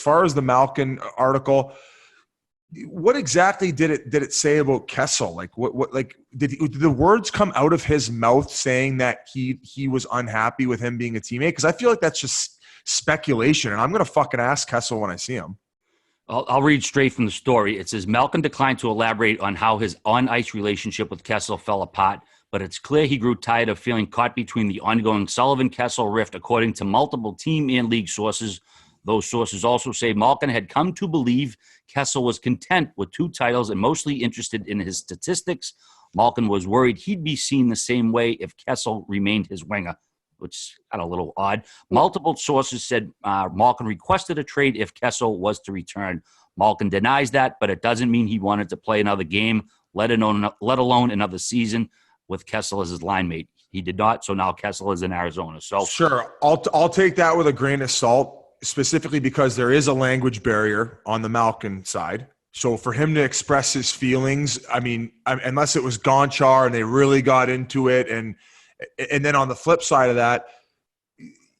far as the Malkin article, what exactly did it say about Kessel? Like what like did the words come out of his mouth saying that he was unhappy with him being a teammate? Because I feel like that's just speculation, and I'm gonna fucking ask Kessel when I see him. I'll read straight from the story. It says, Malkin declined to elaborate on how his on-ice relationship with Kessel fell apart, but it's clear he grew tired of feeling caught between the ongoing Sullivan-Kessel rift, according to multiple team and league sources. Those sources also say Malkin had come to believe Kessel was content with 2 titles and mostly interested in his statistics. Malkin was worried he'd be seen the same way if Kessel remained his winger, which got a little odd. Multiple sources said Malkin requested a trade if Kessel was to return. Malkin denies that, but it doesn't mean he wanted to play another game, let alone another season with Kessel as his line mate. He did not, so now Kessel is in Arizona. So sure, I'll take that with a grain of salt, specifically because there is a language barrier on the Malkin side. So for him to express his feelings, I mean, unless it was Gonchar and they really got into it, and then on the flip side of that,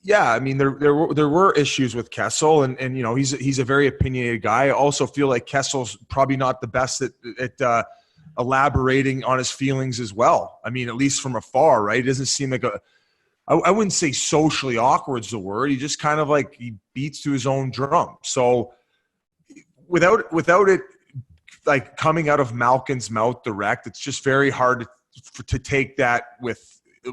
yeah, I mean, there were issues with Kessel, and you know, he's a very opinionated guy. I also feel like Kessel's probably not the best at elaborating on his feelings as well. I mean, at least from afar, right? It doesn't seem like I wouldn't say socially awkward is the word. He just kind of like he beats to his own drum. So without it like coming out of Malkin's mouth direct, it's just very hard to take that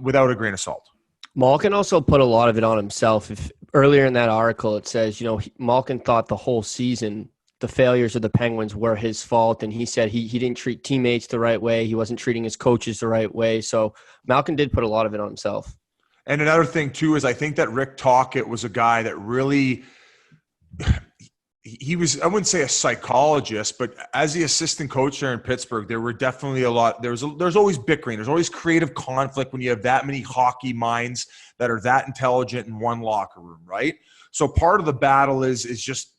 without a grain of salt. Malkin also put a lot of it on himself. If earlier in that article it says, you know, Malkin thought the whole season the failures of the Penguins were his fault, and he said he didn't treat teammates the right way. He wasn't treating his coaches the right way. So Malkin did put a lot of it on himself. And another thing, too, is I think that Rick Tocchet was a guy that really he was, I wouldn't say a psychologist, but as the assistant coach there in Pittsburgh, there were definitely a lot. There's always bickering. There's always creative conflict when you have that many hockey minds that are that intelligent in one locker room, right? So part of the battle is just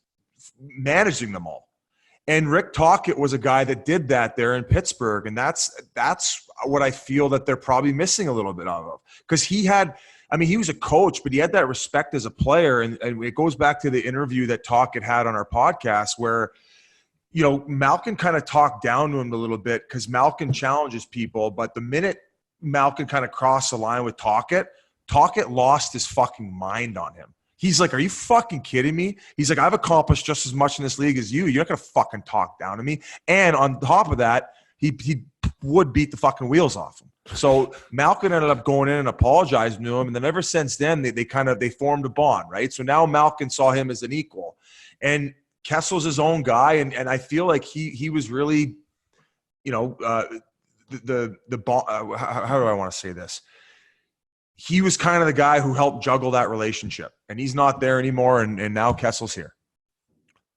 managing them all. And Rick Tocchet was a guy that did that there in Pittsburgh. And that's what I feel that they're probably missing a little bit of. Because he was a coach, but he had that respect as a player. And it goes back to the interview that Tocchet had on our podcast where, you know, Malkin kind of talked down to him a little bit because Malkin challenges people. But the minute Malkin kind of crossed the line with Tocchet lost his fucking mind on him. He's like, are you fucking kidding me? He's like, I've accomplished just as much in this league as you. You're not going to fucking talk down to me. And on top of that, he would beat the fucking wheels off him. So Malkin ended up going in and apologizing to him. And then ever since then, they formed a bond, right? So now Malkin saw him as an equal. And Kessel's his own guy. And I feel like he was really, you know, how do I want to say this? He was kind of the guy who helped juggle that relationship, and he's not there anymore. And now Kessel's here.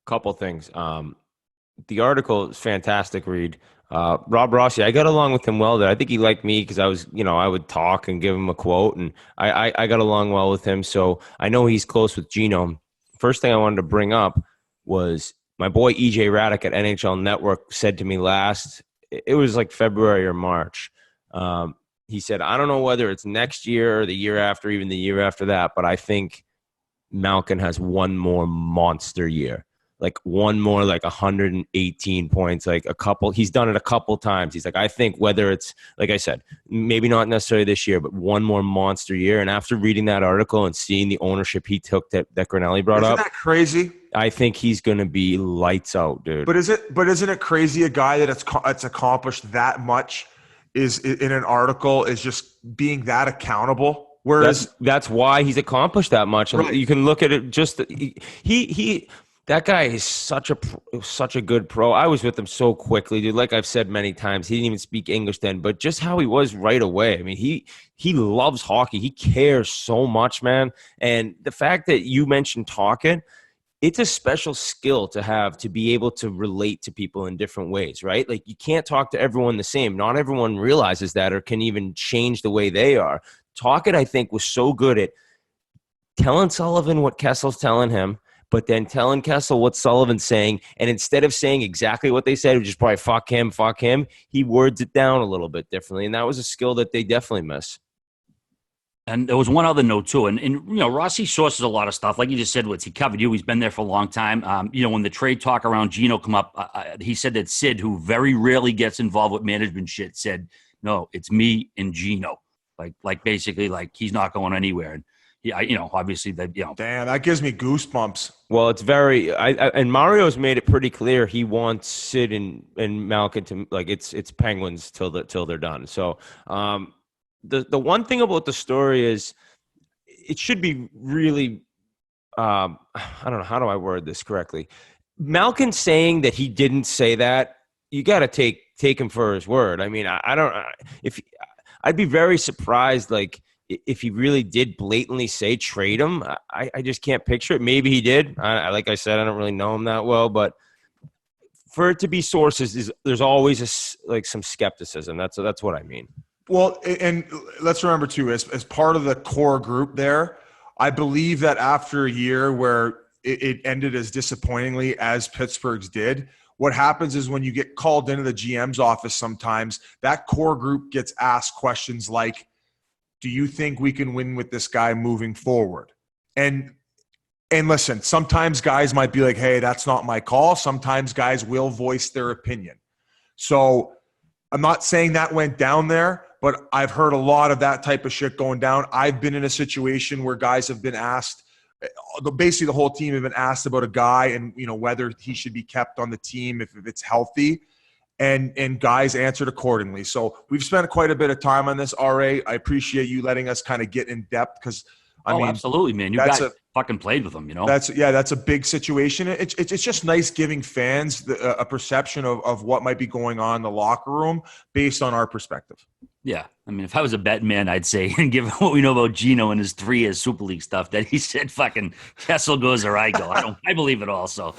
Couple things. The article is fantastic read. Rob Rossi, I got along with him well there. I think he liked me because I would talk and give him a quote, and I got along well with him. So I know he's close with Gino. First thing I wanted to bring up was my boy EJ Raddick at NHL Network said to me it was like February or March. He said, I don't know whether it's next year or the year after, even the year after that, but I think Malkin has one more monster year. Like one more, like 118 points, like a couple. He's done it a couple times. He's like, I think whether it's, like I said, maybe not necessarily this year, but one more monster year. And after reading that article and seeing the ownership he took that Granelli brought up. Isn't that crazy? I think he's going to be lights out, dude. But isn't it crazy a guy that's accomplished that much is in an article is just being that accountable? Whereas that's why he's accomplished that much. And right. You can look at it just that guy is such a good pro. I was with him so quickly, dude. Like I've said many times, he didn't even speak English then, but just how he was right away. I mean, he loves hockey. He cares so much, man. And the fact that you mentioned talking, it's a special skill to have to be able to relate to people in different ways, right? Like you can't talk to everyone the same. Not everyone realizes that or can even change the way they are. Tocchet, I think, was so good at telling Sullivan what Kessel's telling him, but then telling Kessel what Sullivan's saying. And instead of saying exactly what they said, which is probably fuck him, he words it down a little bit differently. And that was a skill that they definitely miss. And there was one other note too, and Rossi sources a lot of stuff. Like you just said, he covered you. He's been there for a long time. When the trade talk around Gino come up, he said that Sid, who very rarely gets involved with management shit, said, "No, it's me and Gino." Like basically, like he's not going anywhere. And obviously that Damn, that gives me goosebumps. Well, it's very and Mario's made it pretty clear he wants Sid and Malkin to it's Penguins till they're done. So the one thing about the story is it should be really I don't know, how do I word this correctly? Malkin saying that he didn't say that, you got to take him for his word. I mean, I'd be very surprised if he really did blatantly say trade him. I just can't picture it. Maybe he did. Like I said, I don't really know him that well, but for it to be sources, there's always some skepticism. That's what I mean. Well, and let's remember too, as part of the core group there, I believe that after a year where it ended as disappointingly as Pittsburgh's did, what happens is when you get called into the GM's office sometimes, that core group gets asked questions like, do you think we can win with this guy moving forward? And listen, sometimes guys might be like, hey, that's not my call. Sometimes guys will voice their opinion. So I'm not saying that went down there, but I've heard a lot of that type of shit going down. I've been in a situation where guys have been asked, basically the whole team have been asked about a guy and, whether he should be kept on the team if it's healthy. And guys answered accordingly. So we've spent quite a bit of time on this, RA. I appreciate you letting us kind of get in depth because, I mean, absolutely, man. You guys fucking played with them, That's a big situation. It's just nice giving fans a perception of what might be going on in the locker room based on our perspective. Yeah. I mean, if I was a betting man, I'd say, and given what we know about Gino and his 3 years Super League stuff, that he said fucking Kessel goes or I go. I believe it all. So